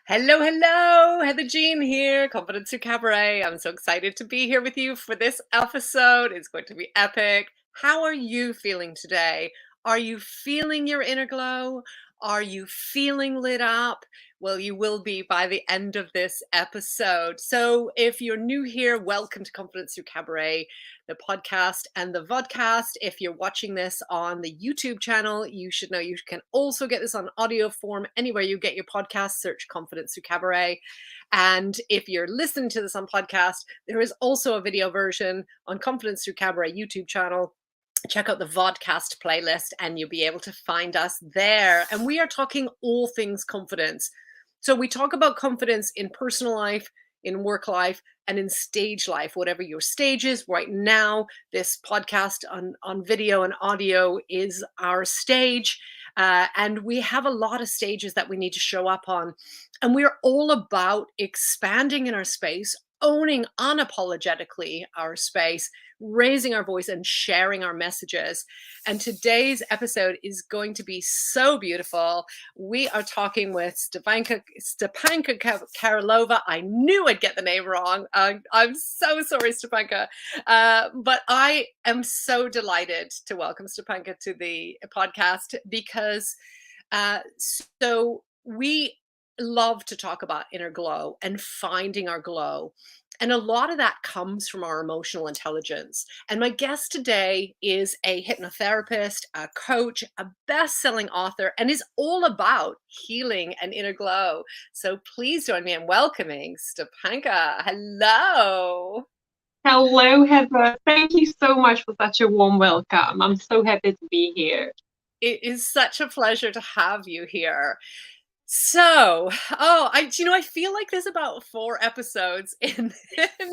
Hello, hello, Heather Jean here, Confidence Through Cabaret. I'm so excited to be here with you for this episode. It's going to be epic. How are you feeling today? Are you feeling your inner glow? Are you feeling lit up? Well, you will be by the end of this episode. So if you're new here, welcome to Confidence Through Cabaret, the podcast and the vodcast. If you're watching this on the YouTube channel, you should know you can also get this on audio form anywhere you get your podcast. Search Confidence Through Cabaret. And if you're listening to this on podcast, there is also a video version on Confidence Through Cabaret YouTube channel. Check out the vodcast playlist and you'll be able to find us there. And we are talking all things confidence. So we talk about confidence in personal life, in work life, and in stage life, whatever your stage is. Right now, this podcast on video and audio is our stage. And we have a lot of stages that we need to show up on. And we're all about expanding in our space, owning unapologetically our space, raising our voice and sharing our messages. And today's episode is going to be so beautiful. We are talking with Stepanka Kuralova. I knew I'd get the name wrong. I'm so sorry, Stepanka. But I am so delighted to welcome Stepanka to the podcast because so we love to talk about inner glow and finding our glow. And a lot of that comes from our emotional intelligence. And my guest today is a hypnotherapist, a coach, a best-selling author, and is all about healing and inner glow. So please join me in welcoming Stepanka. Hello. Hello, Heather. Thank you so much for such a warm welcome. I'm so happy to be here. It is such a pleasure to have you here. So, I feel like there's about 4 episodes in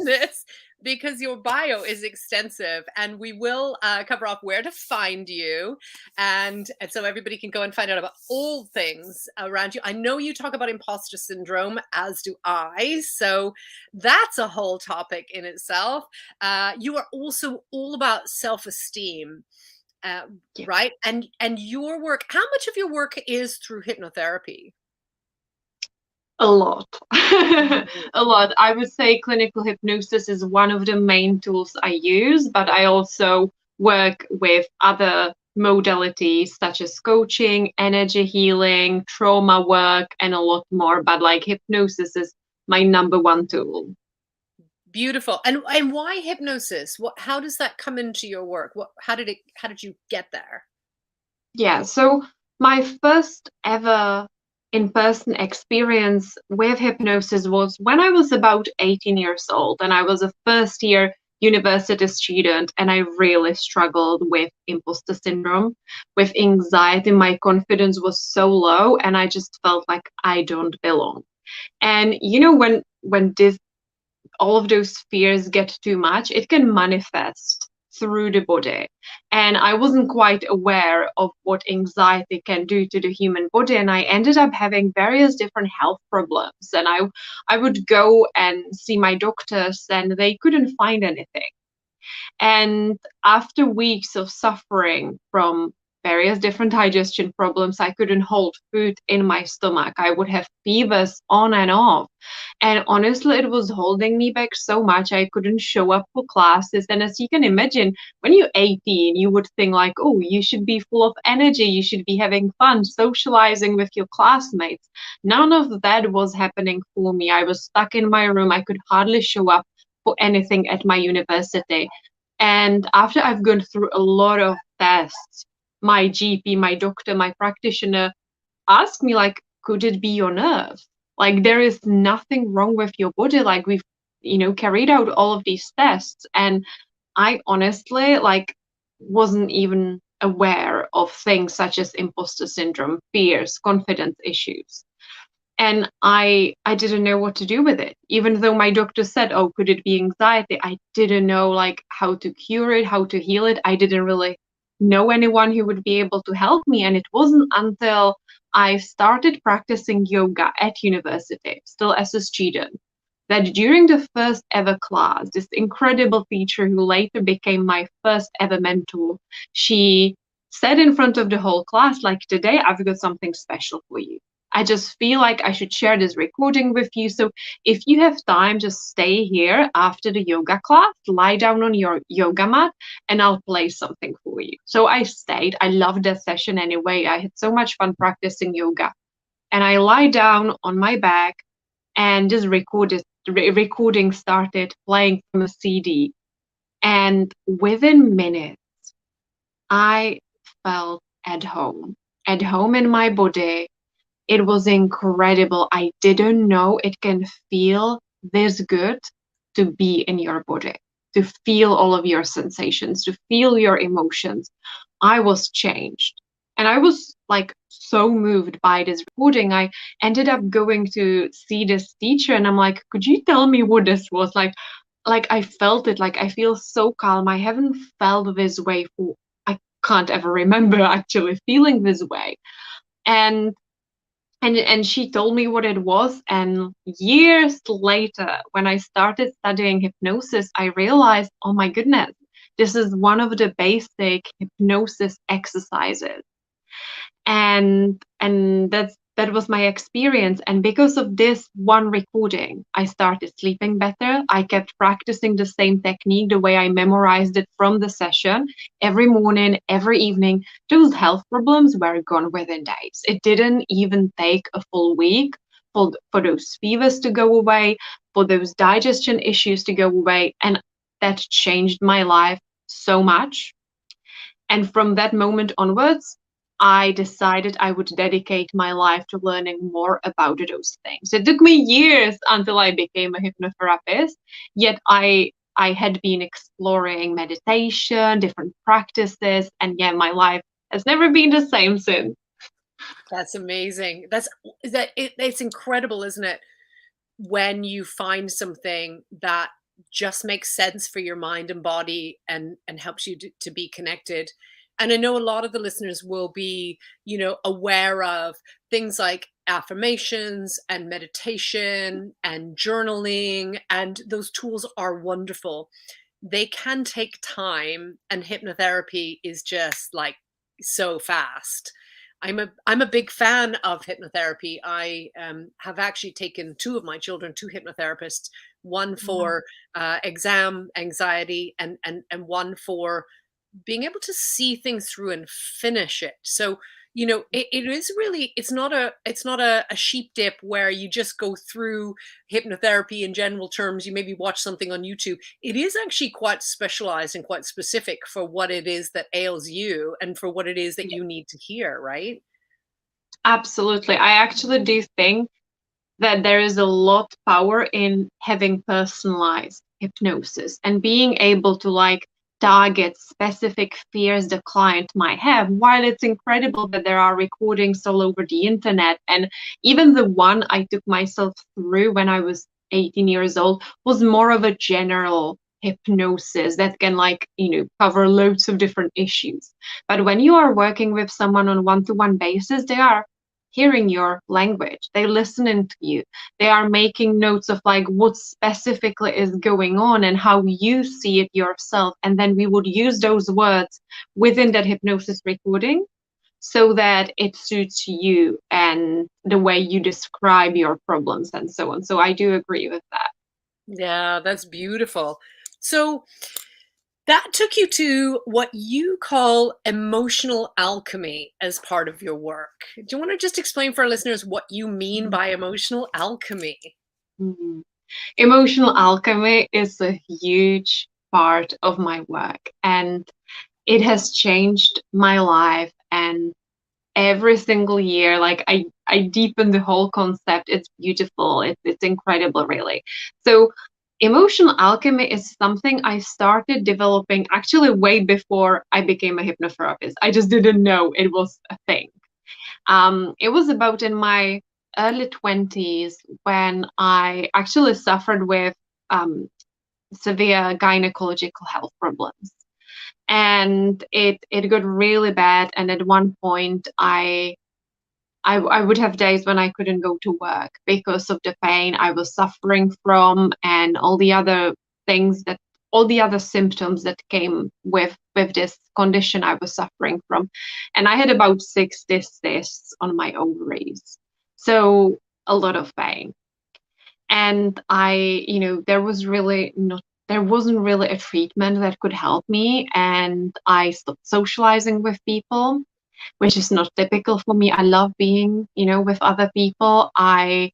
this because your bio is extensive, and we will cover off where to find you, and so everybody can go and find out about all things around you. I know you talk about imposter syndrome, as do I, so that's a whole topic in itself. You are also all about self-esteem. Yeah. Right? And your work, how much of your work is through hypnotherapy? A lot. A lot. I would say clinical hypnosis is one of the main tools I use, but I also work with other modalities such as coaching, energy healing, trauma work, and a lot more. But like hypnosis is my number one tool. Beautiful. And why hypnosis? How does that come into your work? How did you get there? Yeah, so my first ever in-person experience with hypnosis was when I was about 18 years old, and I was a first-year university student, and I really struggled with imposter syndrome, with anxiety. My confidence was so low, and I just felt like I don't belong. And when all of those fears get too much, it can manifest through the body. And I wasn't quite aware of what anxiety can do to the human body. And I ended up having various different health problems. And I would go and see my doctors, and they couldn't find anything. And after weeks of suffering from various different digestion problems, I couldn't hold food in my stomach. I would have fevers on and off. And honestly, it was holding me back so much. I couldn't show up for classes. And as you can imagine, when you're 18, you would think like, oh, you should be full of energy. You should be having fun, socializing with your classmates. None of that was happening for me. I was stuck in my room. I could hardly show up for anything at my university. And after I've gone through a lot of tests, my GP, my doctor, my practitioner asked me, like, could it be your nerves? Like, there is nothing wrong with your body. Like, we've, carried out all of these tests. And I honestly, wasn't even aware of things such as imposter syndrome, fears, confidence issues. And I didn't know what to do with it. Even though my doctor said, oh, could it be anxiety? I didn't know, how to cure it, how to heal it. I didn't really know anyone who would be able to help me. And it wasn't until I started practicing yoga at university, still as a student, that during the first ever class, this incredible teacher who later became my first ever mentor, she said in front of the whole class, like, today I've got something special for you. I just feel like I should share this recording with you. So if you have time, just stay here after the yoga class, lie down on your yoga mat, and I'll play something for you. So I stayed. I loved that session anyway. I had so much fun practicing yoga. And I lie down on my back and just recording started playing from a CD. And within minutes, I felt at home in my body. It was incredible. I didn't know it can feel this good to be in your body, to feel all of your sensations, to feel your emotions. I was changed. And I was like so moved by this recording. I ended up going to see this teacher and I'm like, could you tell me what this was? Like I felt it, like I feel so calm. I haven't felt this way for I can't ever remember actually feeling this way. And and she told me what it was. And years later, when I started studying hypnosis, I realized, oh my goodness, this is one of the basic hypnosis exercises. And that was my experience. And because of this one recording, I started sleeping better. I kept practicing the same technique, the way I memorized it from the session, every morning, every evening. Those health problems were gone within days. It didn't even take a full week for those fevers to go away, for those digestion issues to go away. And that changed my life so much. And from that moment onwards, I decided I would dedicate my life to learning more about those things. It took me years until I became a hypnotherapist, yet I had been exploring meditation, different practices, and yeah, my life has never been the same since. That's amazing. It's incredible, isn't it? When you find something that just makes sense for your mind and body and helps you to be connected. And I know a lot of the listeners will be, aware of things like affirmations and meditation and journaling, and those tools are wonderful. They can take time, and hypnotherapy is just like so fast. I'm a big fan of hypnotherapy. I have actually taken two of my children to hypnotherapists, one Wow. for exam anxiety and one for being able to see things through and finish it. So, it is really, it's not a sheep dip where you just go through hypnotherapy in general terms. You maybe watch something on YouTube. It is actually quite specialized and quite specific for what it is that ails you and for what it is that Yeah, you need to hear, right? absolutely. I actually do think that there is a lot power in having personalized hypnosis and being able to like target specific fears the client might have. While it's incredible that there are recordings all over the internet, and even the one I took myself through when I was 18 years old was more of a general hypnosis that can like cover loads of different issues. But when you are working with someone on one-to-one basis, they are hearing your language, they listening to you, they are making notes of like what specifically is going on and how you see it yourself, and then we would use those words within that hypnosis recording so that it suits you and the way you describe your problems and so on. So I do agree with that. Yeah, that's beautiful. So that took you to what you call emotional alchemy as part of your work. Do you want to just explain for our listeners what you mean by emotional alchemy? Mhm. Emotional alchemy is a huge part of my work, and it has changed my life. And every single year, like I deepen the whole concept. It's beautiful. It's incredible, really. So emotional alchemy is something I started developing actually way before I became a hypnotherapist. I just didn't know it was a thing. It was about in my early 20s when I actually suffered with um, severe gynecological health problems, and it got really bad. And at one point, I would have days when I couldn't go to work because of the pain I was suffering from and things that all the other symptoms that came with this condition I was suffering from. And I had about 6 cysts on my ovaries. So a lot of pain. And there wasn't really a treatment that could help me. And I stopped socializing with people, which is not typical for me. I love being, with other people. I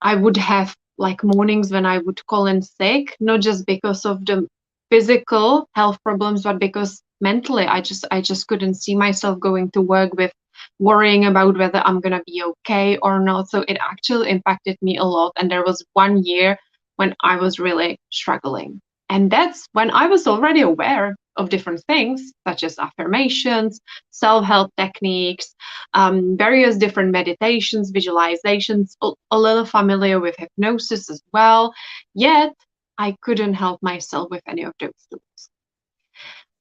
would have like mornings when I would call in sick, not just because of the physical health problems, but because mentally I just couldn't see myself going to work with worrying about whether I'm gonna be okay or not. So it actually impacted me a lot. And there was 1 year when I was really struggling. And that's when I was already aware of different things, such as affirmations, self-help techniques, various different meditations, visualizations, a little familiar with hypnosis as well. Yet I couldn't help myself with any of those tools.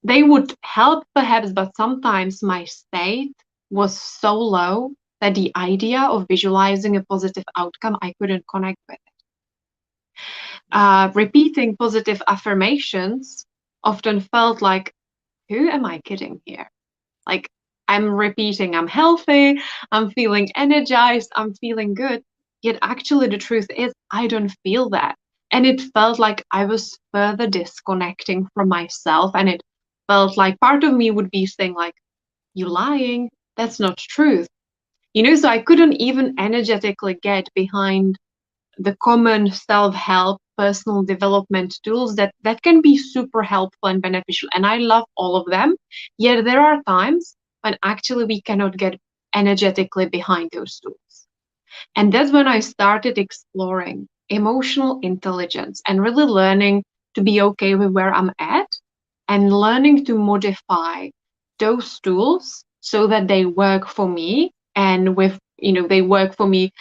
They would help perhaps, but sometimes my state was so low that the idea of visualizing a positive outcome, I couldn't connect with it. Repeating positive affirmations often felt like, who am I kidding here? Like, I'm repeating, I'm healthy, I'm feeling energized, I'm feeling good. Yet actually the truth is I don't feel that. And it felt like I was further disconnecting from myself. And it felt like part of me would be saying like, you lying, that's not truth. So I couldn't even energetically get behind the common self-help personal development tools that can be super helpful and beneficial, and I love all of them. Yet there are times when actually we cannot get energetically behind those tools, and that's when I started exploring emotional intelligence and really learning to be okay with where I'm at and learning to modify those tools so that they work for me, and they work for me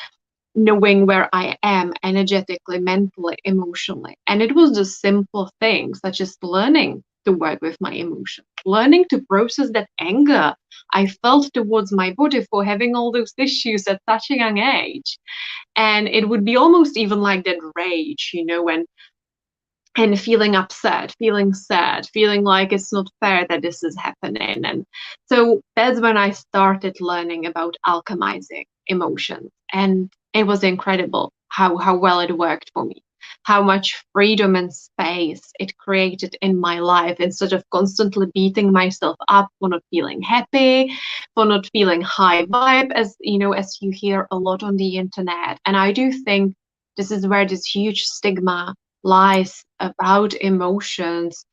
knowing where I am energetically, mentally, emotionally. And it was the simple things, such as learning to work with my emotions, learning to process that anger I felt towards my body for having all those issues at such a young age. And it would be almost even like that rage, when and feeling upset, feeling sad, feeling like it's not fair that this is happening. And so that's when I started learning about alchemizing emotions. And it was incredible how well it worked for me, how much freedom and space it created in my life instead of constantly beating myself up for not feeling happy, for not feeling high vibe, as you hear a lot on the internet. And I do think this is where this huge stigma lies about emotions,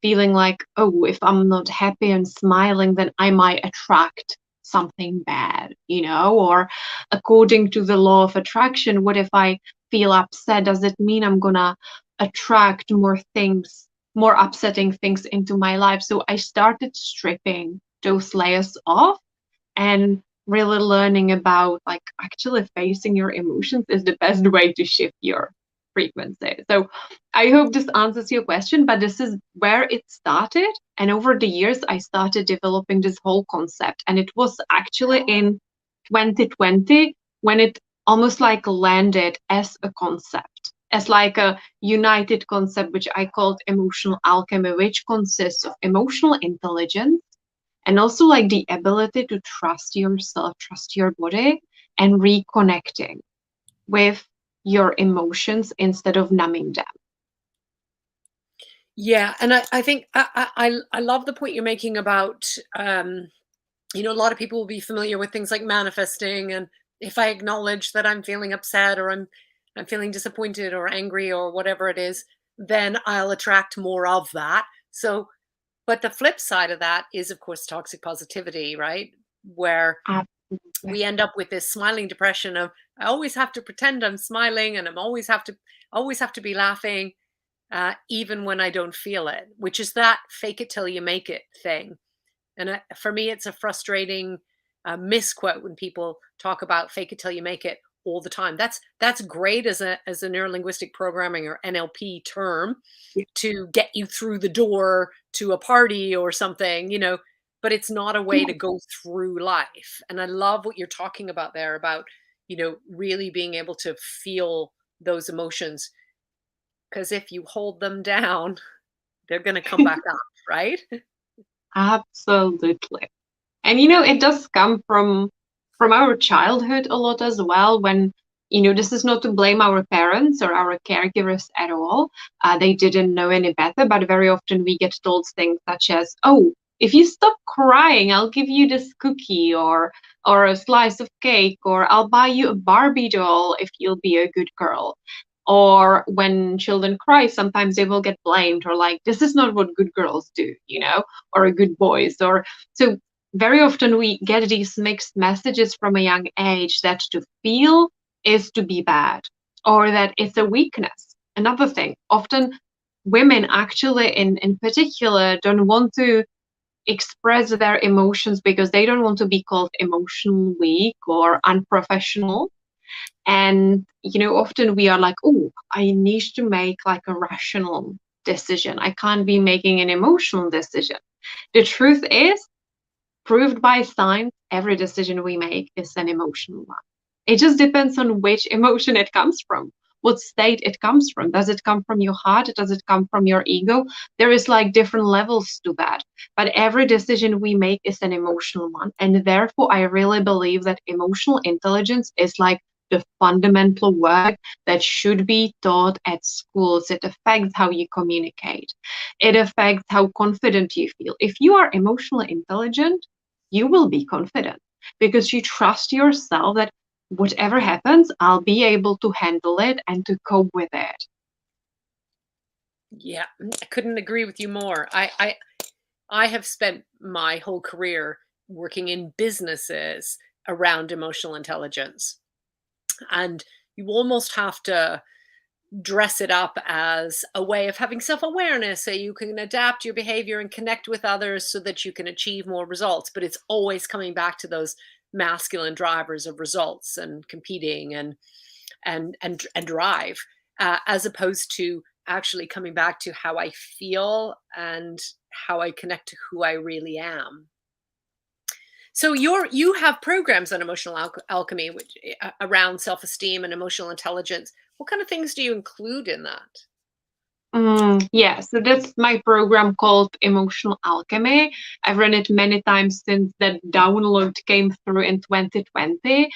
feeling like, oh, if I'm not happy and smiling, then I might attract something bad, or according to the law of attraction, what if I feel upset? Does it mean I'm gonna attract more things, more upsetting things into my life? So I started stripping those layers off and really learning about like actually facing your emotions is the best way to shift your frequency. So I hope this answers your question, but this is where it started. And over the years, I started developing this whole concept. And it was actually in 2020 when it almost like landed as a concept, as like a united concept, which I called emotional alchemy, which consists of emotional intelligence and also like the ability to trust yourself, trust your body, and reconnecting with your emotions instead of numbing them. Yeah, and I think I love the point you're making about a lot of people will be familiar with things like manifesting, and if I acknowledge that I'm feeling upset or I'm feeling disappointed or angry or whatever it is, then I'll attract more of that. So, but the flip side of that is, of course, toxic positivity, right? Where Absolutely. we end up with this smiling depression of I always have to pretend I'm smiling and I'm always have to be laughing, even when I don't feel it, which is that fake it till you make it thing. And for me, it's a frustrating misquote when people talk about fake it till you make it all the time. That's great as a neurolinguistic programming or NLP term Yeah. to get you through the door to a party or something, but it's not a way to go through life. And I love what you're talking about there about, really being able to feel those emotions. Because if you hold them down, they're going to come back up, right? Absolutely. And it does come from from our childhood a lot as well, when, you know, this is not to blame our parents or our caregivers at all. They didn't know any better, but very often we get told things such as, oh, if you stop crying, I'll give you this cookie or a slice of cake, or I'll buy you a Barbie doll if you'll be a good girl. Or when children cry, sometimes they will get blamed, or like, this is not what good girls do, you know, or good boys. Or so very often we get these mixed messages from a young age that to feel is to be bad, or that it's a weakness. Another thing, often women actually in particular don't want to express their emotions because they don't want to be called emotional weak or unprofessional. And, you know, often we are like, oh, I need to make like a rational decision. I can't be making an emotional decision. The truth is, proved by science, every decision we make is an emotional one. It just depends on which emotion it comes from, what state it comes from. Does it come from your heart? Does it come from your ego? There is like different levels to that. But every decision we make is an emotional one. And therefore, I really believe that emotional intelligence is like the fundamental work that should be taught at schools. It affects how you communicate. It affects how confident you feel. If you are emotionally intelligent, you will be confident because you trust yourself that whatever happens, I'll be able to handle it and to cope with it. Yeah, I couldn't agree with you more. I have spent my whole career working in businesses around emotional intelligence. And you almost have to dress it up as a way of having self-awareness so you can adapt your behavior and connect with others so that you can achieve more results. But it's always coming back to those masculine drivers of results and competing and drive, as opposed to actually coming back to how I feel and how I connect to who I really am. So you have programs on emotional alchemy, which around self-esteem and emotional intelligence. What kind of things do you include in that? Yeah, so that's my program called Emotional Alchemy. I've run it many times since that download came through in 2020.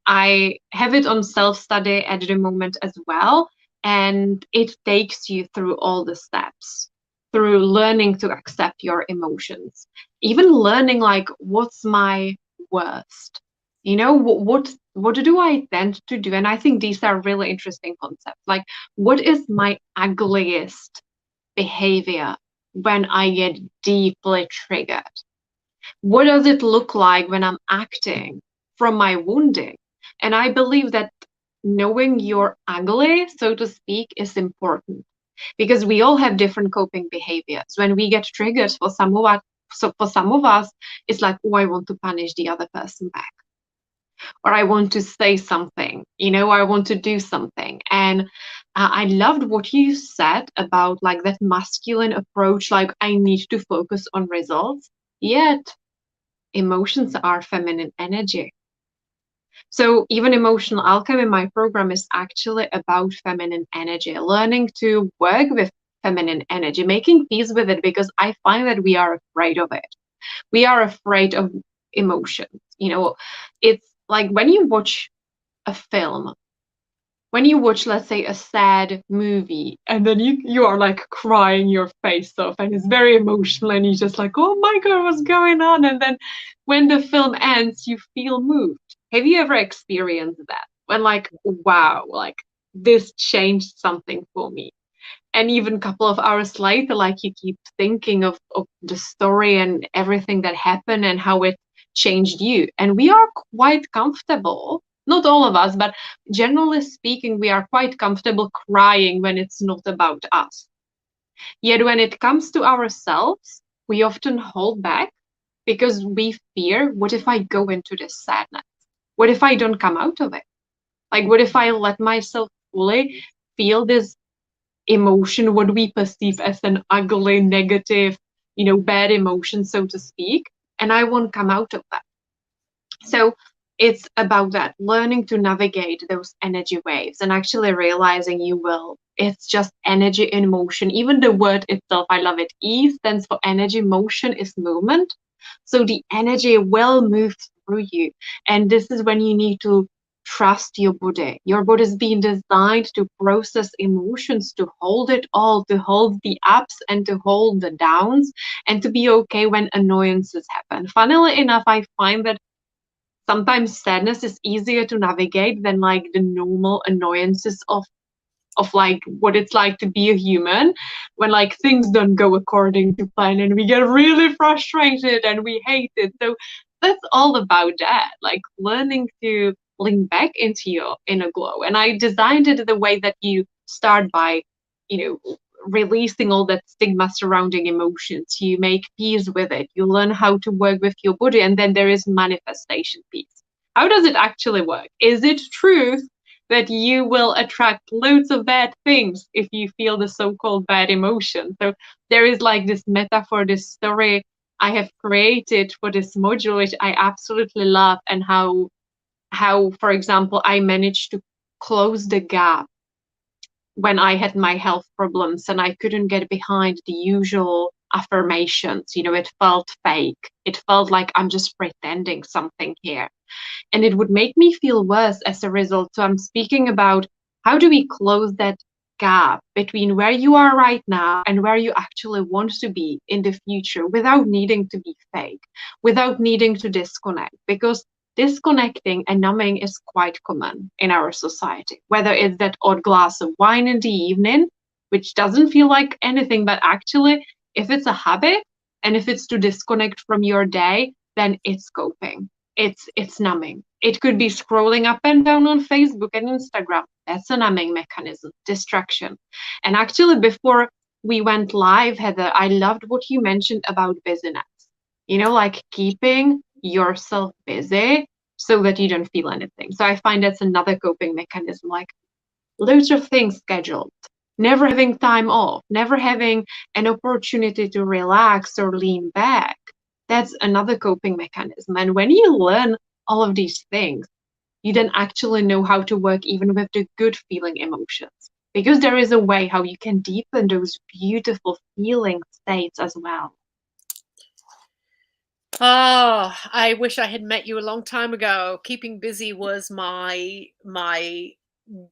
I have it on self-study at the moment as well, and it takes you through all the steps, through learning to accept your emotions, even learning like what's my worst, you know, what do I tend to do? And I think these are really interesting concepts. Like, what is my ugliest behavior when I get deeply triggered? What does it look like when I'm acting from my wounding? And I believe that knowing you're ugly, so to speak, is important because we all have different coping behaviors. When we get triggered, for some of us, it's like, oh, I want to punish the other person back, or I want to say something, you know, I want to do something. And I loved what you said about like that masculine approach, like I need to focus on results. Yet emotions are feminine energy. So even Emotional Alchemy, my program is actually about feminine energy, learning to work with feminine energy, making peace with it, because I find that we are afraid of it. We are afraid of emotions. You know, it's like when you watch a film, when you watch, let's say, a sad movie, and then you are like crying your face off, and it's very emotional, and you're just like, oh my God, what's going on? And then when the film ends, you feel moved. Have you ever experienced that? When like, wow, like this changed something for me. And even a couple of hours later, like you keep thinking of the story and everything that happened and how it changed you. And we are quite comfortable, not all of us, but generally speaking, we are quite comfortable crying when it's not about us. Yet when it comes to ourselves, we often hold back because we fear, what if I go into this sadness? What if I don't come out of it? Like, what if I let myself fully feel this emotion, what we perceive as an ugly, negative, you know, bad emotion, so to speak, and I won't come out of that. So it's about that, learning to navigate those energy waves and actually realizing you will. It's just energy in motion. Even the word itself, I love it. E stands for energy, motion is movement. So the energy will move through you. And this is when you need to trust your body. Your body is being designed to process emotions, to hold it all, to hold the ups and to hold the downs, and to be okay when annoyances happen. Funnily enough, I find that sometimes sadness is easier to navigate than like the normal annoyances of like what it's like to be a human, when like things don't go according to plan and we get really frustrated and we hate it. So that's all about that, like learning to lean back into your inner glow. And I designed it the way that you start by, you know, releasing all that stigma surrounding emotions. You make peace with it, you learn how to work with your body, and then there is manifestation piece. How does it actually work? Is it truth that you will attract loads of bad things if you feel the so-called bad emotion? So there is like this metaphor, this story I have created for this module, which I absolutely love, and how, for example, I managed to close the gap when I had my health problems and I couldn't get behind the usual affirmations. You know, it felt fake. It felt like I'm just pretending something here. And it would make me feel worse as a result. So I'm speaking about how do we close that gap between where you are right now and where you actually want to be in the future without needing to be fake, without needing to disconnect, because disconnecting and numbing is quite common in our society, whether it's that odd glass of wine in the evening, which doesn't feel like anything, but actually, if it's a habit and if it's to disconnect from your day, then it's coping. It's numbing. It could be scrolling up and down on Facebook and Instagram. That's a numbing mechanism, distraction. And actually, before we went live, Heather, I loved what you mentioned about busyness. You know, like keeping yourself busy so that you don't feel anything. So I find that's another coping mechanism, like loads of things scheduled, never having time off, never having an opportunity to relax or lean back. That's another coping mechanism. And when you learn all of these things, you then actually know how to work even with the good feeling emotions, because there is a way how you can deepen those beautiful feeling states as well. Oh, I wish I had met you a long time ago. Keeping busy was my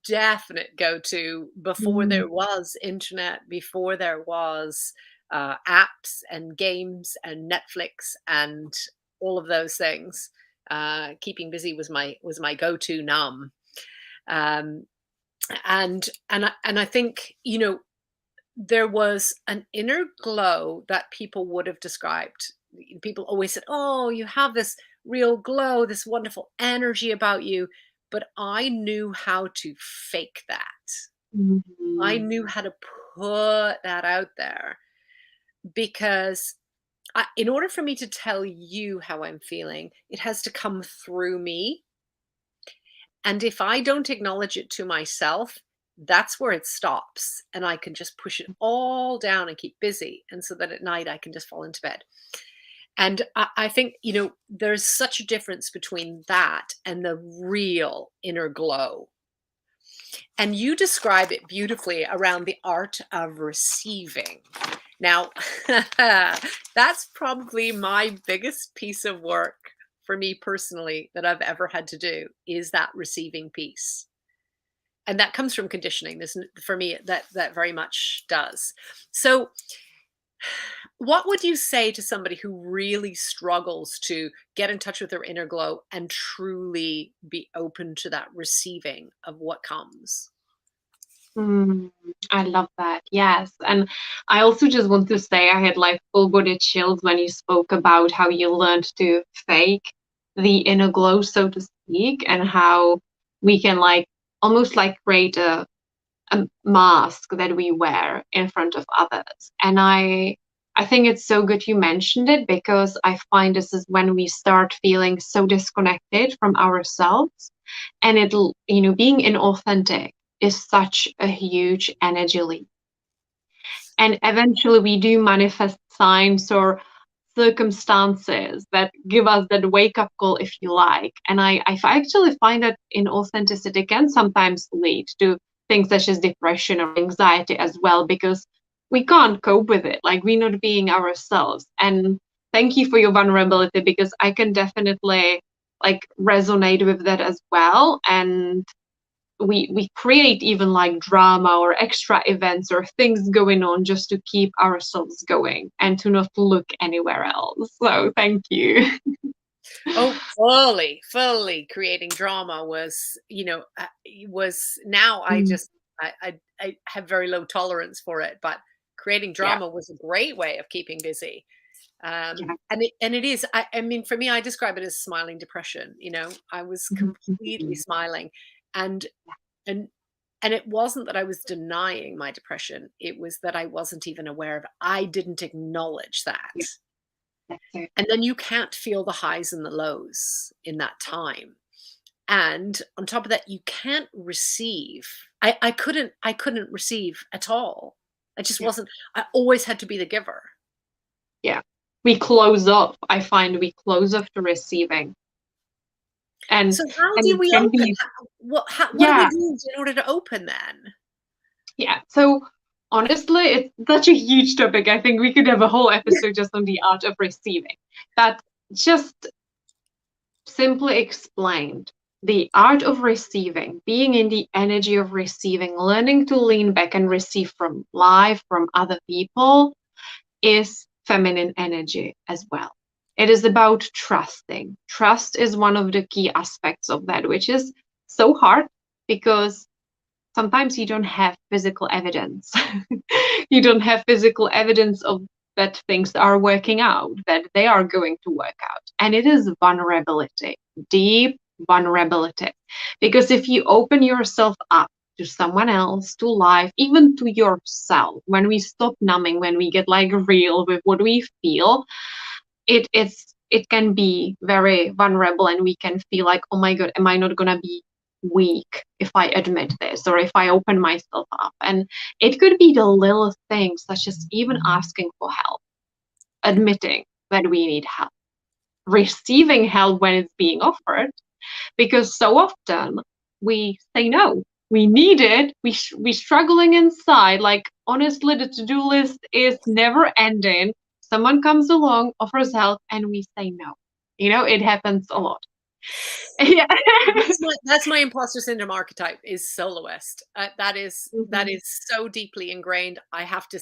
definite go-to before there was internet, before there was apps and games and Netflix and all of those things. Keeping busy was my go-to numb. Um, and I think, you know, there was an inner glow that people would have described. People always said, "Oh, you have this real glow, this wonderful energy about you." But I knew how to fake that. I Mhm. knew how to put that out there because in order for me to tell you how I'm feeling, it has to come through me. And if I don't acknowledge it to myself, that's where it stops. And I can just push it all down and keep busy. And so that at night I can just fall into bed. And I think, you know, there's such a difference between that and the real inner glow. And you describe it beautifully around the art of receiving. Now, that's probably my biggest piece of work for me personally that I've ever had to do, is that receiving piece. And that comes from conditioning. This, for me, that very much does. So what would you say to somebody who really struggles to get in touch with their inner glow and truly be open to that receiving of what comes? Mm, I love that. Yes. And I also just want to say I had like full body chills when you spoke about how you learned to fake the inner glow, so to speak, and how we can like almost like create a mask that we wear in front of others. And I think it's so good you mentioned it, because I find this is when we start feeling so disconnected from ourselves, and it'll, you know, being inauthentic is such a huge energy leak. And eventually we do manifest signs or circumstances that give us that wake up call, if you like. And I actually find that inauthenticity can sometimes lead to things such as depression or anxiety as well, because we can't cope with it. Like we're not being ourselves. And thank you for your vulnerability, because I can definitely like resonate with that as well. And we create even like drama or extra events or things going on just to keep ourselves going and to not look anywhere else. So thank you. Oh, fully creating drama was, was now I Mm, just I have very low tolerance for it, but creating yeah, drama was a great way of keeping busy. yeah. And it is, I mean, for me, I describe it as smiling depression. I was completely Mhm. smiling, and and and it wasn't that I was denying my depression. It was that I wasn't even aware of it. I didn't acknowledge that. Yeah, that's it. And then you can't feel the highs and the lows in that time. And on top of that, you can't receive. I couldn't receive at all. I just Yeah, wasn't. I always had to be the giver. yeah. We close off. I find we close off to receiving, and So how and do it we can open? be, What do we yeah, do in order to open then? yeah. So honestly, it's such a huge topic. I think we could have a whole episode just on the art of receiving. But just simply explained, the art of receiving, being in the energy of receiving, learning to lean back and receive from life, from other people, is feminine energy as well. It is about trusting. Trust is one of the key aspects of that, which is so hard because sometimes you don't have physical evidence. You don't have physical evidence of that things are working out, that they are going to work out. And it is vulnerability, deep vulnerability. Because if you open yourself up to someone else, to life, even to yourself, when we stop numbing, when we get like real with what we feel, it can be very vulnerable and we can feel like, oh my god, am I not gonna be weak if I admit this or if I open myself up? And it could be the little things such as even asking for help, admitting that we need help, receiving help when it's being offered, because so often we say no. We need it. We struggling inside. Like honestly, the to-do list is never ending. Someone comes along, offers help, and we say no. It happens a lot. Yeah. That's my imposter syndrome archetype is soloist. That Mhm. is so deeply ingrained. I have to,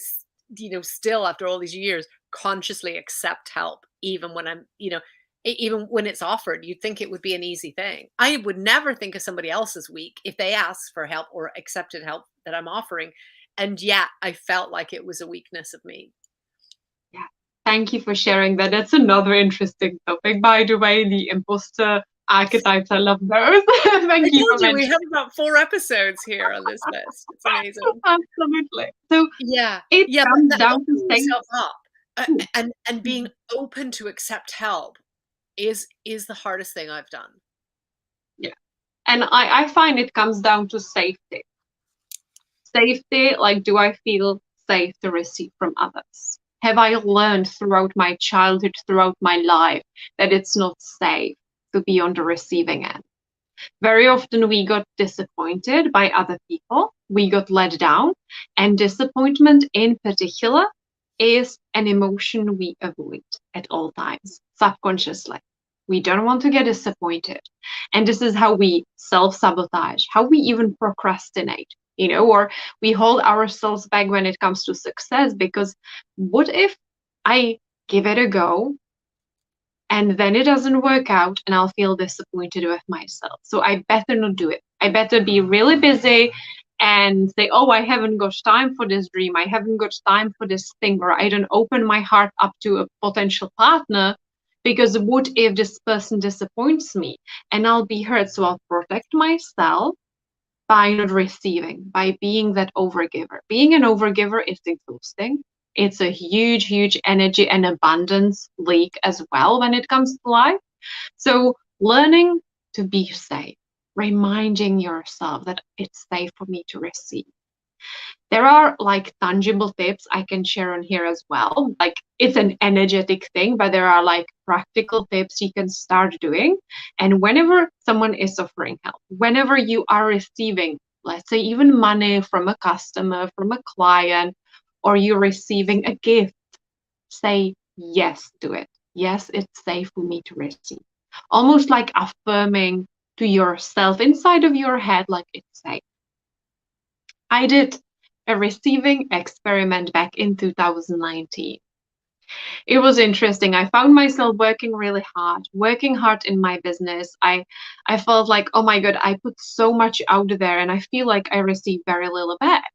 still after all these years, consciously accept help, even when even when it's offered. You'd think it would be an easy thing. I would never think of somebody else as weak if they asked for help or accepted help that I'm offering, and yet I felt like it was a weakness of me. Yeah. Thank you for sharing that. That's another interesting topic, by the way, the imposter archetypes. I love those. I Thank you for told you we have mentioning. about 4 episodes here on this list. It's amazing. Absolutely. So Yeah, it yeah, but comes that down to opening saying, yourself up, "Ooh, and being open to accept help is the hardest thing I've done. yeah." And I find it comes down to safety. Safety, like, do I feel safe to receive from others? Have I learned throughout my childhood, throughout my life, that it's not safe to be on the receiving end? Very often we got disappointed by other people, we got let down, and disappointment in particular is an emotion we avoid at all times, subconsciously. We don't want to get disappointed. And this is how we self sabotage, how we even procrastinate, or we hold ourselves back when it comes to success because what if I give it a go and then it doesn't work out and I'll feel disappointed with myself. So I better not do it. I better be really busy and say, oh, I haven't got time for this dream. I haven't got time for this thing, or I don't open my heart up to a potential partner because what if this person disappoints me and I'll be hurt? So I'll protect myself by not receiving, by being that overgiver. Being an overgiver is exhausting. It's a huge, huge energy and abundance leak as well when it comes to life. So, learning to be safe, reminding yourself that it's safe for me to receive. There are like tangible tips I can share on here as well. Like it's an energetic thing, but there are like practical tips you can start doing. And whenever someone is offering help, whenever you are receiving, let's say even money from a customer, from a client, or you're receiving a gift, say yes to it. Yes, it's safe for me to receive. almost like affirming to yourself inside of your head, like it's safe. I did a receiving experiment back in 2019. It was interesting. I found myself working hard in my business. I felt like, oh my God, I put so much out there and I feel like I receive very little back.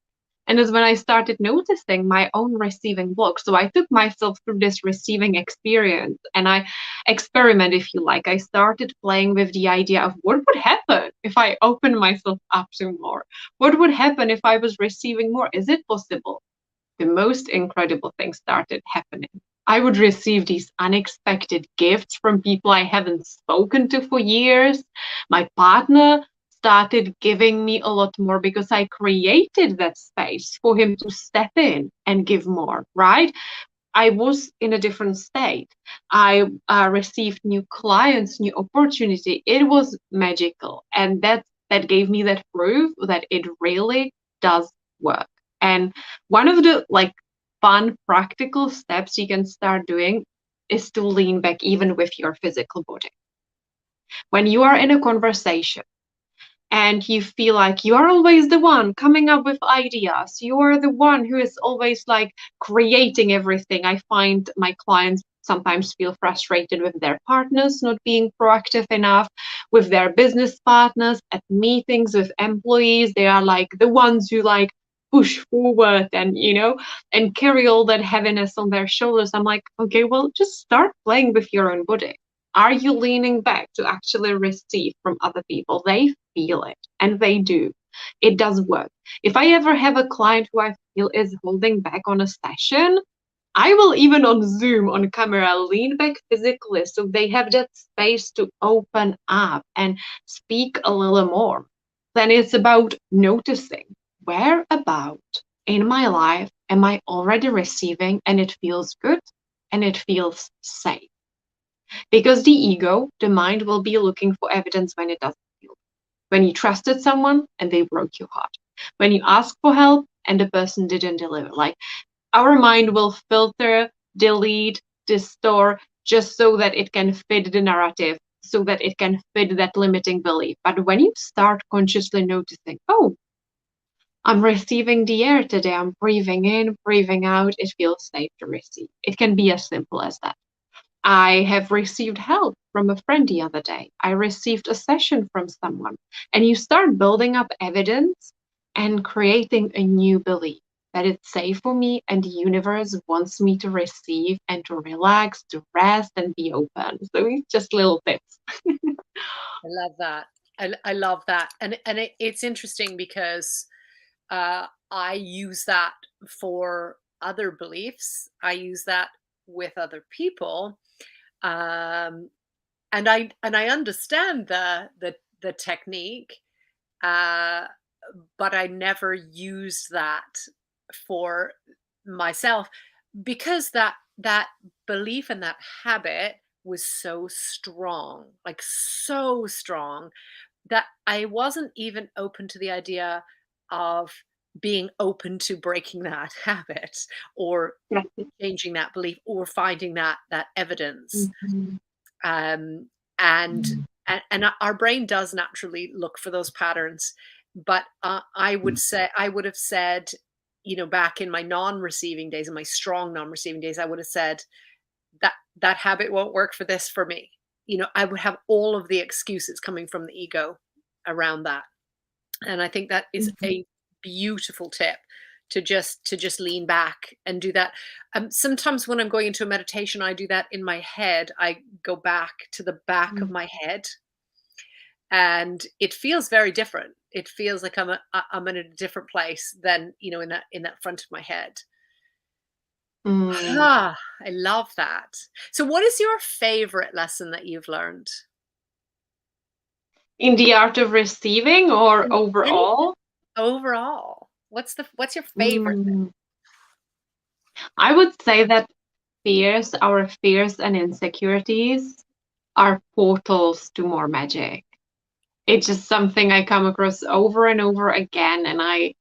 And it's when I started noticing my own receiving block. So I took myself through this receiving experience and I experiment, if you like. I started playing with the idea of what would happen if I opened myself up to more? What would happen if I was receiving more? Is it possible? The most incredible things started happening. I would receive these unexpected gifts from people I haven't spoken to for years. My partner started giving me a lot more because I created that space for him to step in and give more, right? I was in a different state. I received new clients, new opportunity. It was magical. And that gave me that proof that it really does work. And one of the fun practical steps you can start doing is to lean back even with your physical body. When you are in a conversation and you feel like you are always the one coming up with ideas, you are the one who is always like creating everything. I find my clients sometimes feel frustrated with their partners not being proactive enough, with their business partners at meetings with employees. They are like the ones who like push forward and and carry all that heaviness on their shoulders. I'm like, okay, well, just start playing with your own body. Are you leaning back to actually receive from other people? They feel it, and they do. It does work. If I ever have a client who I feel is holding back on a session, I will even on Zoom, on camera, lean back physically so they have that space to open up and speak a little more. Then it's about noticing where about in my life am I already receiving and it feels good and it feels safe. Because the ego, the mind, will be looking for evidence when it doesn't feel. When you trusted someone and they broke your heart. When you asked for help and the person didn't deliver. Like, our mind will filter, delete, distort just so that it can fit the narrative, so that it can fit that limiting belief. But when you start consciously noticing, oh, I'm receiving the air today, I'm breathing in, breathing out, it feels safe to receive. It can be as simple as that. I have received help from a friend the other day. I received a session from someone. And you start building up evidence and creating a new belief that it's safe for me and the universe wants me to receive and to relax, to rest and be open. So it's just little tips. I love that. I love that. And it's interesting because I use that for other beliefs. I use that with other people. Um, and I understand the technique, uh, but I never used that for myself because that belief and that habit was so strong, like so strong that I wasn't even open to the idea of being open to breaking that habit or changing that belief or finding that evidence. Mhm. Um, and and our brain does naturally look for those patterns. But I would have said, back in my non-receiving days, in my strong non-receiving days, I would have said that habit won't work for this for me. I would have all of the excuses coming from the ego around that. And I think that is Mhm. a beautiful tip to just lean back and do that. Sometimes when I'm going into a meditation, I do that in my head. I go back to the back of my head, and it feels very different. It feels like I'm in a different place than in that front of my head. Mm. Ah, I love that. So, what is your favorite lesson that you've learned? In the art of receiving or Anything overall? overall. What's your favorite Mm. I would say that our fears and insecurities are portals to more magic. It's just something I come across over and over again. And I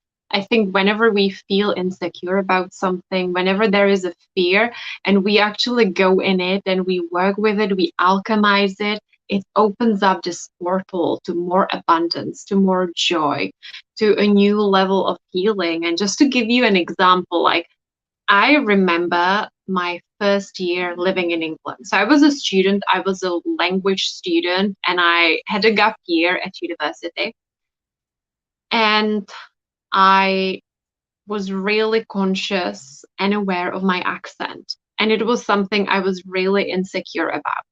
think whenever we feel insecure about something, whenever there is a fear and we actually go in it and we work with it, we alchemize it, it opens up this portal to more abundance, to more joy, to a new level of healing. And just to give you an example, like I remember my first year living in England. So I was a student, I was a language student, and I had a gap year at university. And I was really conscious and aware of my accent. And it was something I was really insecure about.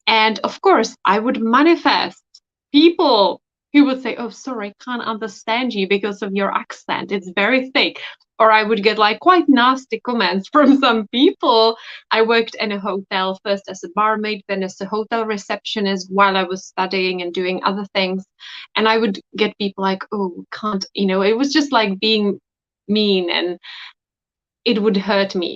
And of course, I would manifest people who would say, "Oh, sorry, I can't understand you because of your accent. It's very thick." Or I would get like quite nasty comments from some people. I worked in a hotel first as a barmaid, then as a hotel receptionist while I was studying and doing other things. And I would get people like, "Oh, can't," it was just like being mean, and it would hurt me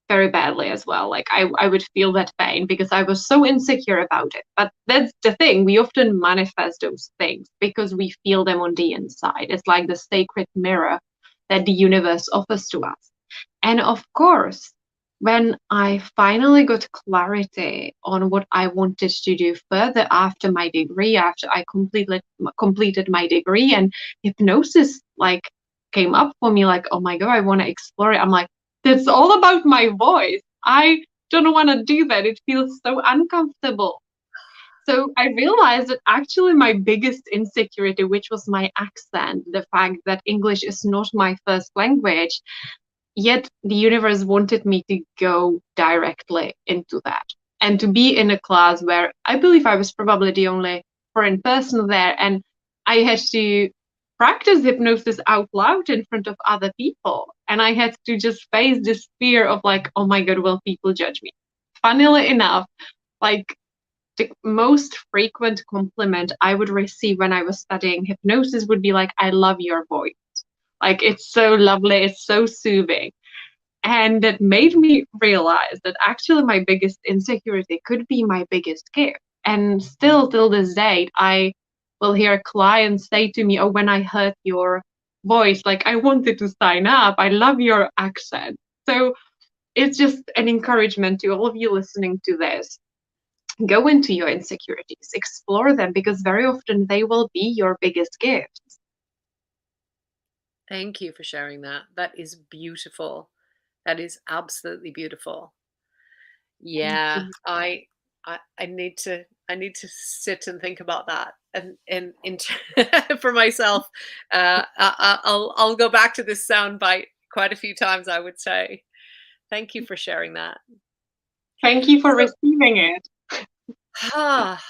very badly as well. Like I would feel that pain because I was so insecure about it. But that's the thing. We often manifest those things because we feel them on the inside. It's like the sacred mirror that the universe offers to us. And of course, when I finally got clarity on what I wanted to do further after my degree, after I completed my degree, and hypnosis like came up for me, like, oh my God, I want to explore it. I'm like, it's all about my voice. I don't want to do that. It feels so uncomfortable. So I realized that actually my biggest insecurity, which was my accent, the fact that English is not my first language, yet the universe wanted me to go directly into that and to be in a class where I believe I was probably the only foreign person there, and I had to practice hypnosis out loud in front of other people, and I had to just face this fear of like, oh my God, will people judge me? Funnily enough, like the most frequent compliment I would receive when I was studying hypnosis would be like, I love your voice. Like, it's so lovely, it's so soothing. And that made me realize that actually my biggest insecurity could be my biggest gift. And still till this date, I will hear clients say to me, oh, when I heard your voice, like I wanted to sign up. I love your accent. So it's just an encouragement to all of you listening to this. Go into your insecurities, explore them, because very often they will be your biggest gift. Thank you for sharing that. That is beautiful. That is absolutely beautiful. Yeah, I need to sit and think about that and for myself. I'll go back to this sound bite quite a few times, I would say. Thank you for sharing that. Thank you for So, receiving it. ah,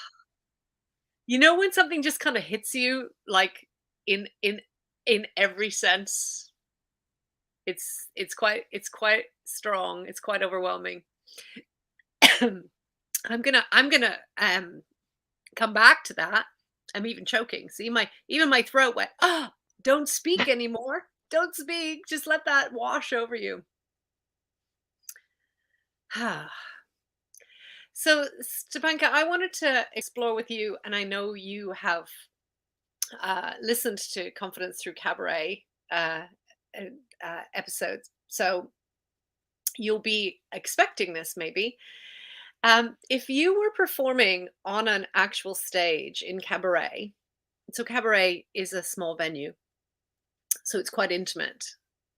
you know when something just kind of hits you like in every sense, it's quite strong. It's quite overwhelming. I'm gonna come back to that. I'm even choking. See, my even my throat went. Ah, don't speak anymore. Don't speak. Just let that wash over you. So, Stepanka, I wanted to explore with you, and I know you have listened to Confidence Through Cabaret uh, episodes, so you'll be expecting this maybe. If you were performing on an actual stage in cabaret, so cabaret is a small venue, so it's quite intimate,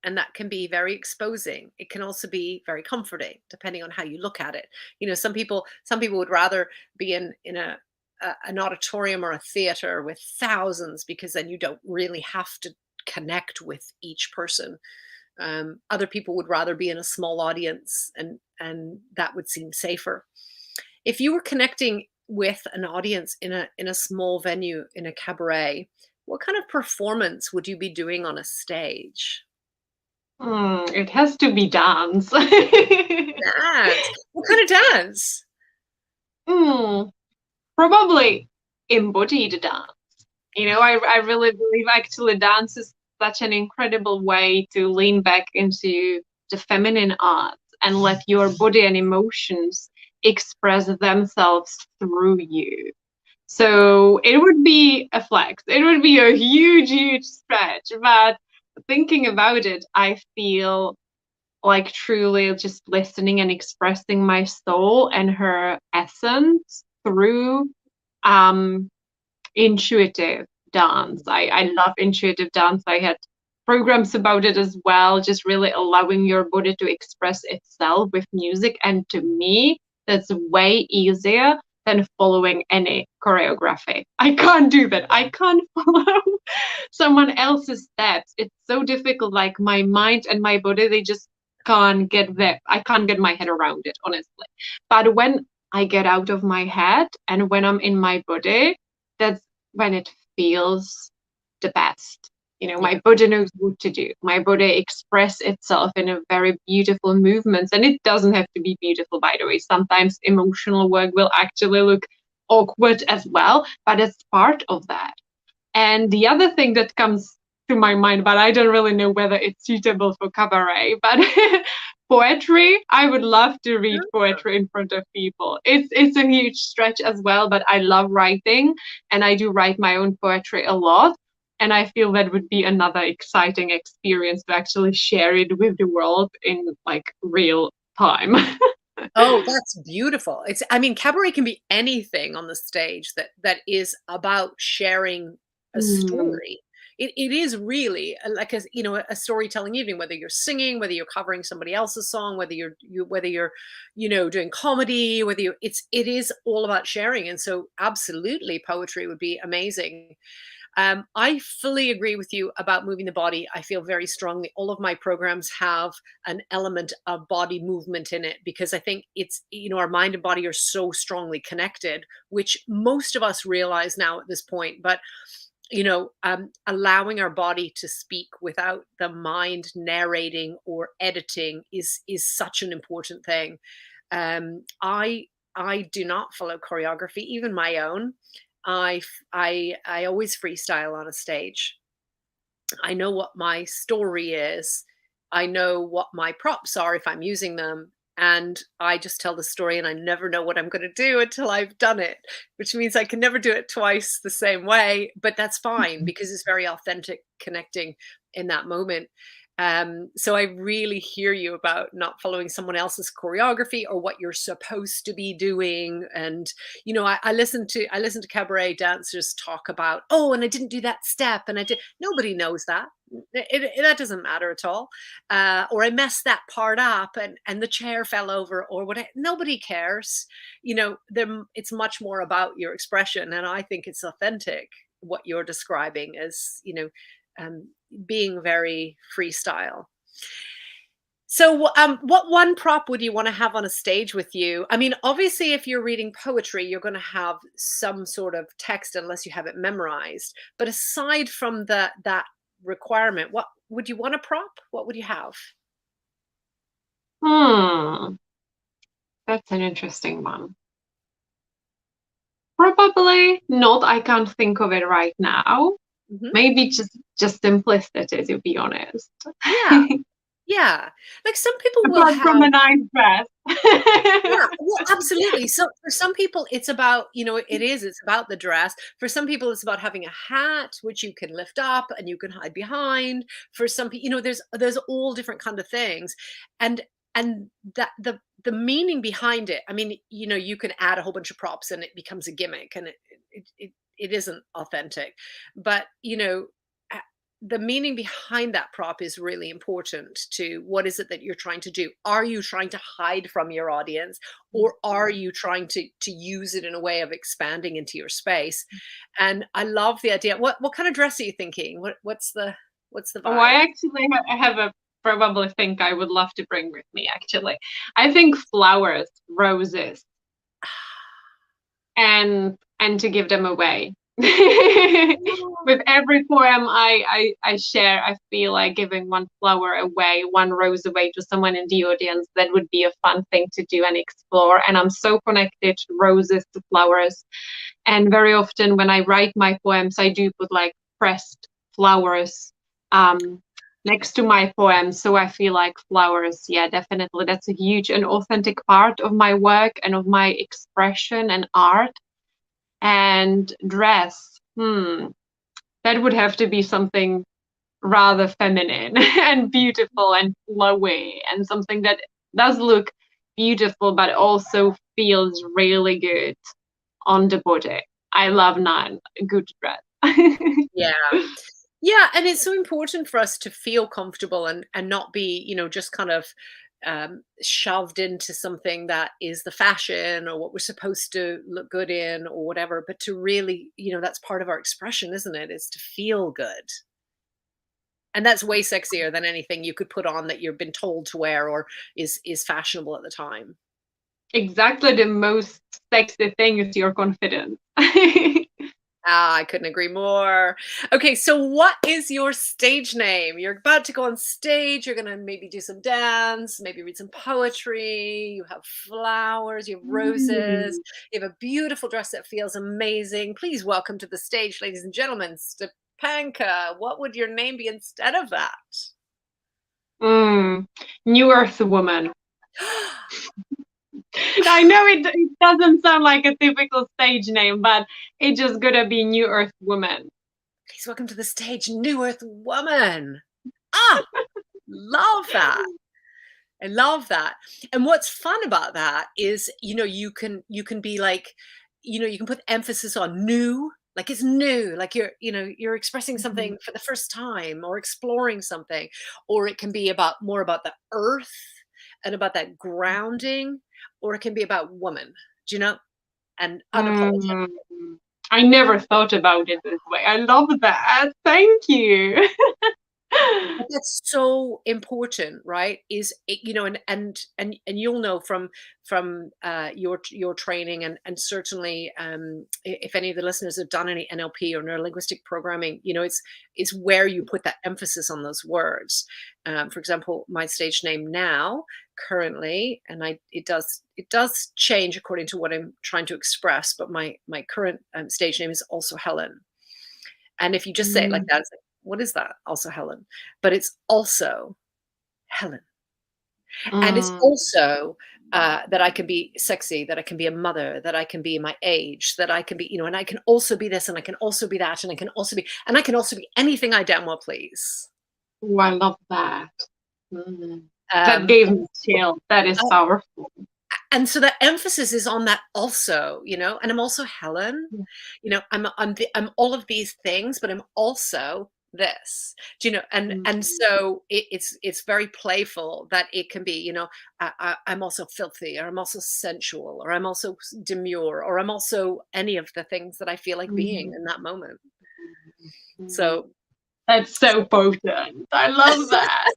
and that can be very exposing. It can also be very comforting, depending on how you look at it. You know, some people would rather be in an auditorium or a theater with thousands because then you don't really have to connect with each person. Other people would rather be in a small audience, and that would seem safer. If you were connecting with an audience in a small venue in a cabaret, what kind of performance would you be doing on a stage? It has to be dance. Dance. What kind of dance? Hmm, Probably embodied dance. I really believe actually dance is such an incredible way to lean back into the feminine arts and let your body and emotions express themselves through you. So it would be a flex. It would be a huge, huge stretch. But thinking about it, I feel like truly just listening and expressing my soul and her essence through intuitive dance. I love intuitive dance. I had programs about it as well, just really allowing your body to express itself with music. And to me, that's way easier than following any choreography. I can't do that. I can't follow someone else's steps. It's so difficult. Like my mind and my body, they just can't get that. I can't get my head around it, honestly. But when I get out of my head and when I'm in my body, that's when it feels the best. You know, my body knows what to do. My body express itself in a very beautiful movements. And it doesn't have to be beautiful, by the way. Sometimes emotional work will actually look awkward as well, but it's part of that. And the other thing that comes to my mind, but I don't really know whether it's suitable for cabaret, but poetry. I would love to read poetry in front of people. It's a huge stretch as well, but I love writing and I do write my own poetry a lot. And I feel that would be another exciting experience to actually share it with the world in like real time. Oh, that's beautiful. I mean, cabaret can be anything on the stage that is about sharing a Mm, story. It is really like a storytelling evening, whether you're singing, whether you're covering somebody else's song, whether you're, doing comedy, it is all about sharing. And so absolutely poetry would be amazing. I fully agree with you about moving the body. I feel very strongly all of my programs have an element of body movement in it because I think our mind and body are so strongly connected, which most of us realize now at this point. But allowing our body to speak without the mind narrating or editing is such an important thing. I do not follow choreography, even my own. I always freestyle on a stage. I know what my story is. I know what my props are if I'm using them. And I just tell the story and I never know what I'm going to do until I've done it, which means I can never do it twice the same way. But that's fine because it's very authentic connecting in that moment. So I really hear you about not following someone else's choreography or what you're supposed to be doing. And I listen to cabaret dancers talk about, oh, and I didn't do that step, and I did. Nobody knows that. That doesn't matter at all. Or I messed that part up, and the chair fell over, or what? Nobody cares. It's much more about your expression, and I think it's authentic what you're describing as um, being very freestyle. So, what one prop would you want to have on a stage with you? I mean, obviously, if you're reading poetry, you're going to have some sort of text unless you have it memorized. But aside from that requirement, what would you want a prop? What would you have? that's an interesting one. Probably not. I can't think of it right now. Mhm. Maybe just simplicity, to be honest. Yeah, yeah. Like some people will Apart from have. a nice dress. Yeah, well, absolutely. So for some people, it's about, it's about the dress. For some people, it's about having a hat, which you can lift up and you can hide behind. For some people, there's all different kind of things. And that the meaning behind it, I mean, you can add a whole bunch of props and it becomes a gimmick and it isn't authentic. But the meaning behind that prop is really important to what is it that you're trying to do. Are you trying to hide from your audience, or are you trying to use it in a way of expanding into your space? And I love the idea. What kind of dress are you thinking? What's the Oh, vibe? I have a probably think I would love to bring with me actually. I think flowers, roses, and to give them away. With every poem I share, I feel like giving one flower away, one rose away to someone in the audience. That would be a fun thing to do and explore. And I'm so connected to roses, to flowers. And very often when I write my poems, I do put like pressed flowers next to my poems. So I feel like flowers, yeah, definitely. That's a huge and authentic part of my work and of my expression and art. And dress, that would have to be something rather feminine and beautiful and flowy and something that does look beautiful but also feels really good on the body. I love none. Good dress. Yeah. Yeah, and it's so important for us to feel comfortable and not be, just kind of shoved into something that is the fashion or what we're supposed to look good in or whatever, but to really, that's part of our expression, isn't it? Is to feel good. And that's way sexier than anything you could put on that you've been told to wear or is fashionable at the time. Exactly, the most sexy thing is your confidence. Ah, I couldn't agree more. Okay, so what is your stage name? You're about to go on stage. You're going to maybe do some dance, maybe read some poetry. You have flowers, you have roses, Mm. you have a beautiful dress that feels amazing. Please welcome to the stage, ladies and gentlemen, Stepanka. What would your name be instead of that? New Earth Woman. I know it doesn't sound like a typical stage name, but it's just gonna be New Earth Woman. Please welcome to the stage, New Earth Woman. Ah, love that. I love that. And what's fun about that is, you can be like, you can put emphasis on new, like it's new, like you're expressing Mhm. something for the first time or exploring something, or it can be about more about the earth and about that grounding, or it can be about woman, do you know, and unapologetic. Mm. I never thought about it this way. I love that. Thank you. But that's so important, right? Is it, and you'll know from your training and certainly if any of the listeners have done any NLP or neuro linguistic programming, it's where you put that emphasis on those words. For example, my stage name now currently, and it does change according to what I'm trying to express, but my current stage name is also Helen. And if you just say it like Mm. that, it's like, what is that? Also Helen. But it's also Helen. And it's Mm. also that I can be sexy, that I can be a mother, that I can be my age, that I can be, and I can also be this and I can also be that and I can also be anything I damn well please. Oh, I love that. Mm. That Um, gave me chill. That is powerful. and so the emphasis is on that also, and I'm also Helen, I'm all of these things, but I'm also this, and Mm. so it's very playful that it can be, I'm also filthy, or I'm also sensual, or I'm also demure, or I'm also any of the things that I feel like being Mm. in that moment. Mm. So That's so potent. I love that.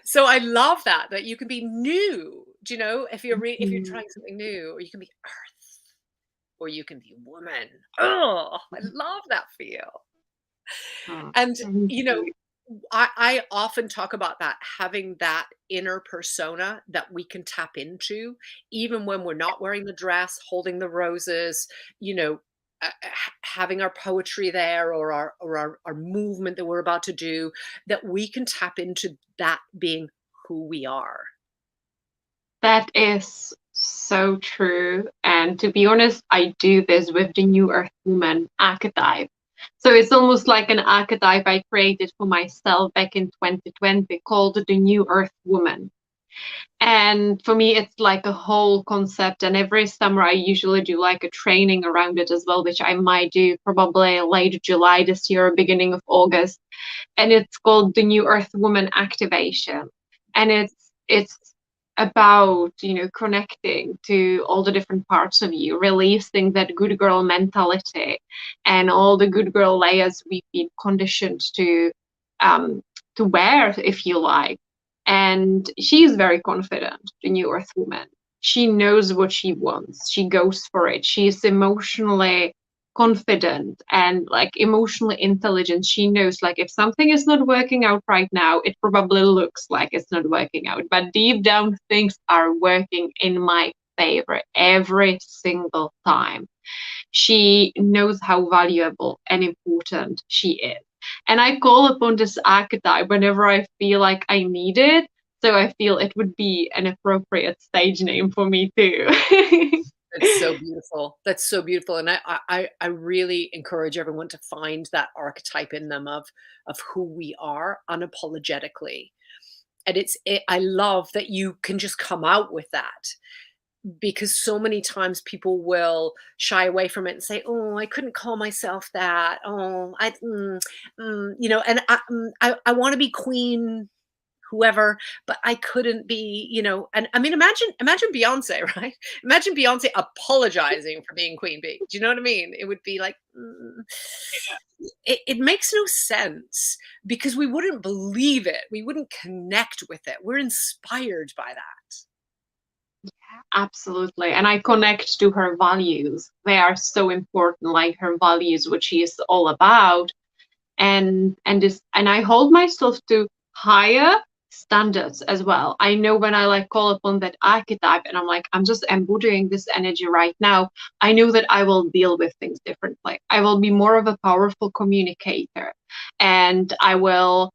so I love that you can be new, if you're Mm. trying something new, or you can be earth, or you can be woman. Oh, I love that for you. Oh, And, thank you know, you. I often talk about that, having that inner persona that we can tap into, even when we're not wearing the dress, holding the roses, having our poetry there, or our movement that we're about to do, that we can tap into that being who we are. That is so true. And to be honest, I do this with the New Earth Woman archetype. So it's almost like an archetype I created for myself back in 2020 called the New Earth Woman. And for me, it's like a whole concept. And every summer, I usually do like a training around it as well, which I might do probably late July this year, beginning of August. And it's called the New Earth Woman Activation. And it's about, connecting to all the different parts of you, releasing that good girl mentality and all the good girl layers we've been conditioned um to wear, if you like. And she's very confident, the New Earth Woman. She knows what she wants. She goes for it. She's emotionally confident and like emotionally intelligent. She knows like if something is not working out right now, it probably looks like it's not working out. But deep down, things are working in my favor every single time. She knows how valuable and important she is. And I call upon this archetype whenever I feel like I need it. So I feel it would be an appropriate stage name for me too. That's so beautiful. That's so beautiful, and I really encourage everyone to find that archetype in them of who we are unapologetically. And I love that you can just come out with that, because so many times people will shy away from it and say, "Oh, I couldn't call myself that. Oh, and I want to be queen, whoever, but I couldn't be, And I mean, imagine Beyonce, right? Imagine Beyonce apologizing for being queen bee. Do you know what I mean? It would be like, it makes no sense because we wouldn't believe it. We wouldn't connect with it. We're inspired by that. Absolutely. And I connect to her values. They are so important, like her values, which she is all about. And I hold myself to higher standards as well. I know when I like call upon that archetype and I'm like, I'm just embodying this energy right now, I know that I will deal with things differently. I will be more of a powerful communicator, and I will,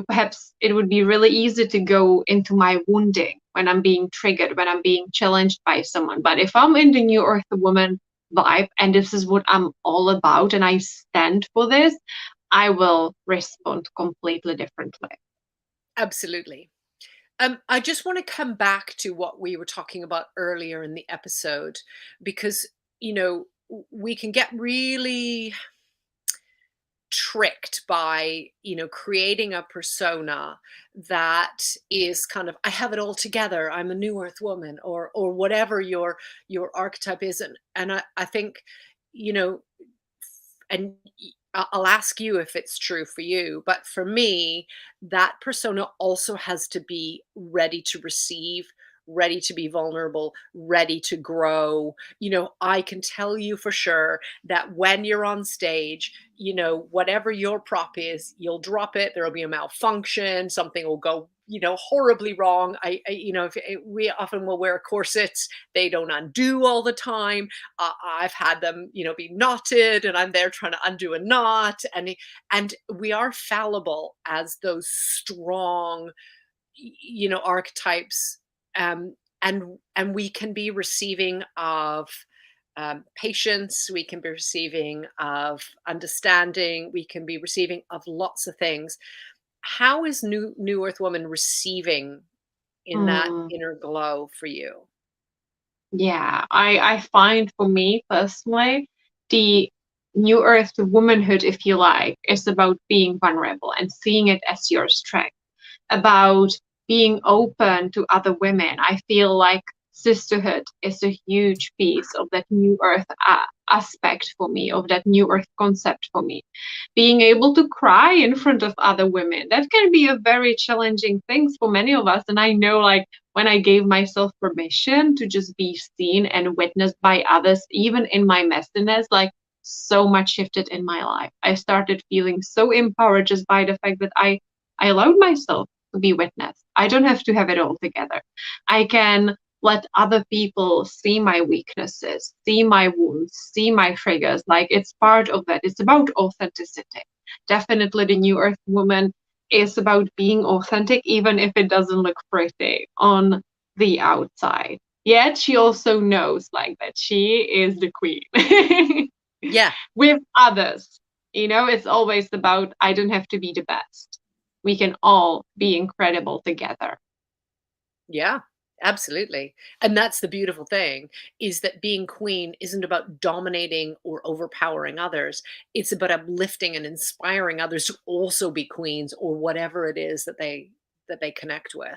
perhaps it would be really easy to go into my wounding when I'm being triggered, when I'm being challenged by someone. But if I'm in the New Earth Woman vibe and this is what I'm all about and I stand for this, I will respond completely differently. Absolutely. I just want to come back to what we were talking about earlier in the episode, because, we can get really tricked by, creating a persona that is kind of, I have it all together. I'm a New Earth woman, or whatever your archetype is. And I think, and I'll ask you if it's true for you, but for me, that persona also has to be ready to receive, ready to be vulnerable, ready to grow. I can tell you for sure that when you're on stage, whatever your prop is, you'll drop it, there'll be a malfunction, something will go, horribly wrong. We often will wear corsets, they don't undo all the time. I've had them, be knotted, and I'm there trying to undo a knot. And we are fallible as those strong, archetypes. And we can be receiving of patience. We can be receiving of understanding. We can be receiving of lots of things. How is New Earth Woman receiving in that Mm. inner glow for you? Yeah, I find for me personally, the New Earth womanhood, if you like, is about being vulnerable and seeing it as your strength, about being open to other women. I feel like sisterhood is a huge piece of that New Earth aspect for me, of that New Earth concept for me. Being able to cry in front of other women, that can be a very challenging thing for many of us. And I know, like, when I gave myself permission to just be seen and witnessed by others, even in my messiness, like, so much shifted in my life. I started feeling so empowered just by the fact that I allowed myself to be witnessed. I don't have to have it all together. I can let other people see my weaknesses, see my wounds, see my triggers. Like, it's part of that. It's about authenticity. Definitely the New Earth Woman is about being authentic, even if it doesn't look pretty on the outside. Yet she also knows, like, that she is the queen. Yeah. With others. It's always about, I don't have to be the best. We can all be incredible together. Yeah, absolutely. And that's the beautiful thing, is that being queen isn't about dominating or overpowering others. It's about uplifting and inspiring others to also be queens, or whatever it is that they connect with.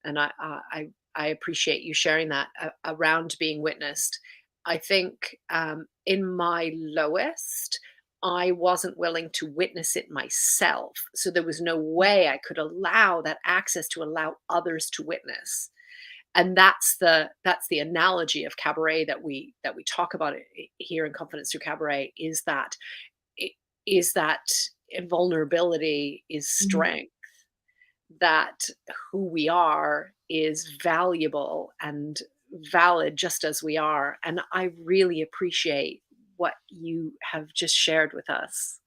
And I appreciate you sharing that around being witnessed. I think in my lowest, I wasn't willing to witness it myself. So there was no way I could allow that access to allow others to witness. And that's the analogy of cabaret that we talk about it here in Confidence Through Cabaret, is that it is that vulnerability is strength, that who we are is valuable and valid just as we are. And I really appreciate what you have just shared with us.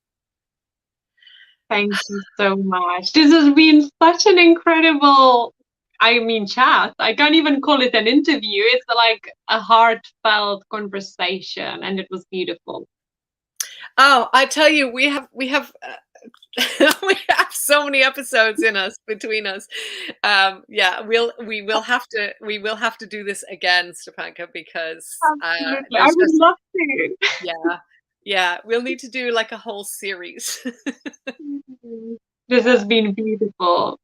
Thank you so much. This has been such an incredible, chat. I can't even call it an interview. It's like a heartfelt conversation, and it was beautiful. Oh, I tell you, we have We have so many episodes in us between us. Yeah, we will have to do this again, Stepanka, because Absolutely. I there's would just love to. yeah, yeah, we'll need to do like a whole series. This Yeah. has been beautiful.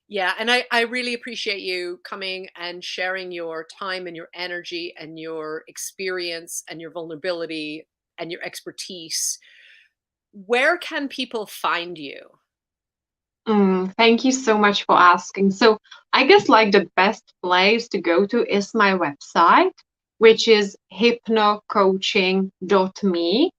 Yeah, and I really appreciate you coming and sharing your time and your energy and your experience and your vulnerability and your expertise. Where can people find you? Thank you so much for asking. So, I guess like the best place to go to is my website, which is hypnocoaching.me,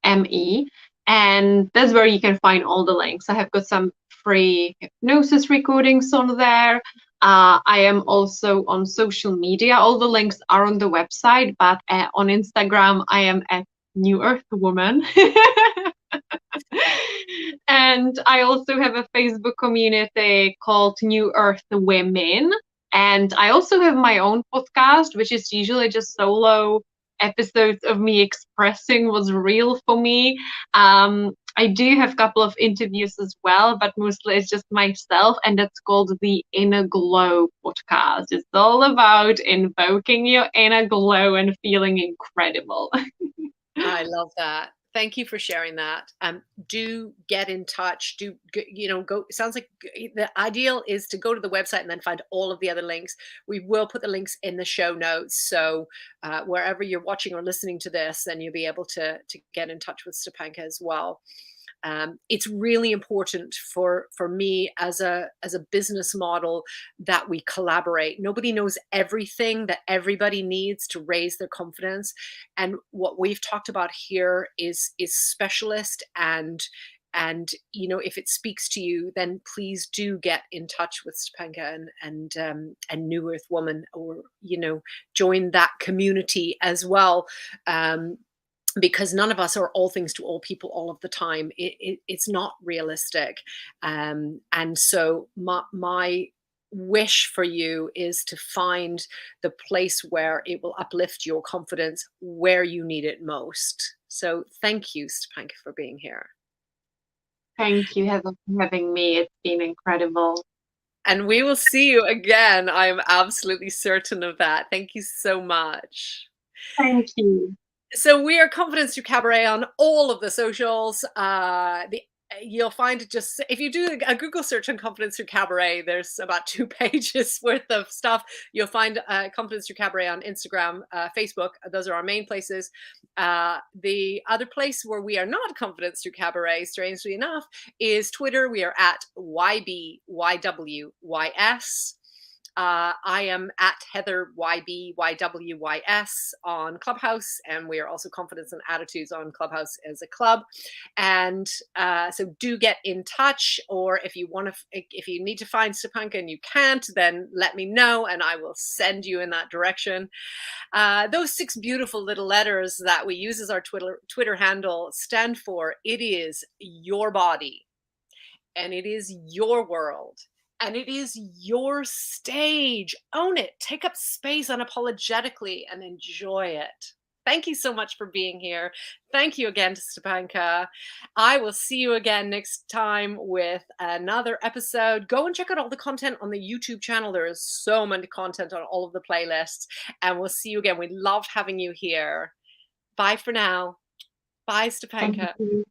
me, and that's where you can find all the links. I have got some free hypnosis recordings on there. I am also on social media. All the links are on the website, but on Instagram, I am at New Earth Woman. And I also have a Facebook community called New Earth Women. And I also have my own podcast, which is usually just solo episodes of me expressing what's real for me. I do have a couple of interviews as well, but mostly it's just myself, and that's called the Inner Glow podcast. It's all about invoking your inner glow and feeling incredible. I love that. Thank you for sharing that. Do get in touch. Go. It sounds like the ideal is to go to the website and then find all of the other links. We will put the links in the show notes. So wherever you're watching or listening to this, then you'll be able to get in touch with Stepanka as well. It's really important for me as a business model that we collaborate. Nobody knows everything that everybody needs to raise their confidence, and what we've talked about here is specialist, and if it speaks to you, then please do get in touch with Stepanka and New Earth Woman, or join that community as well. Because none of us are all things to all people all of the time. It's not realistic. And so my wish for you is to find the place where it will uplift your confidence where you need it most. So thank you, Stepanka, for being here. Thank you, Heather, for having me. It's been incredible. And we will see you again. I'm absolutely certain of that. Thank you so much. Thank you. So we are Confidence Through Cabaret on all of the socials. You'll find, just if you do a Google search on Confidence Through Cabaret, there's about 2 pages worth of stuff. You'll find Confidence Through Cabaret on Instagram, Facebook. Those are our main places. The other place where we are not Confidence Through Cabaret, strangely enough, is Twitter. We are at YBYWYS. I am at Heather YBYWYS on Clubhouse, and we are also Confidence and Attitudes on Clubhouse as a club. And so do get in touch, or if you need to find Stepanka and you can't, then let me know and I will send you in that direction. Those 6 beautiful little letters that we use as our Twitter handle stand for: it is your body, and it is your world, and it is your stage. Own it. Take up space unapologetically and enjoy it. Thank you so much for being here. Thank you again to Stepanka. I will see you again next time with another episode. Go and check out all the content on the YouTube channel. There is so much content on all of the playlists. And we'll see you again. We love having you here. Bye for now. Bye, Thank Stepanka. you.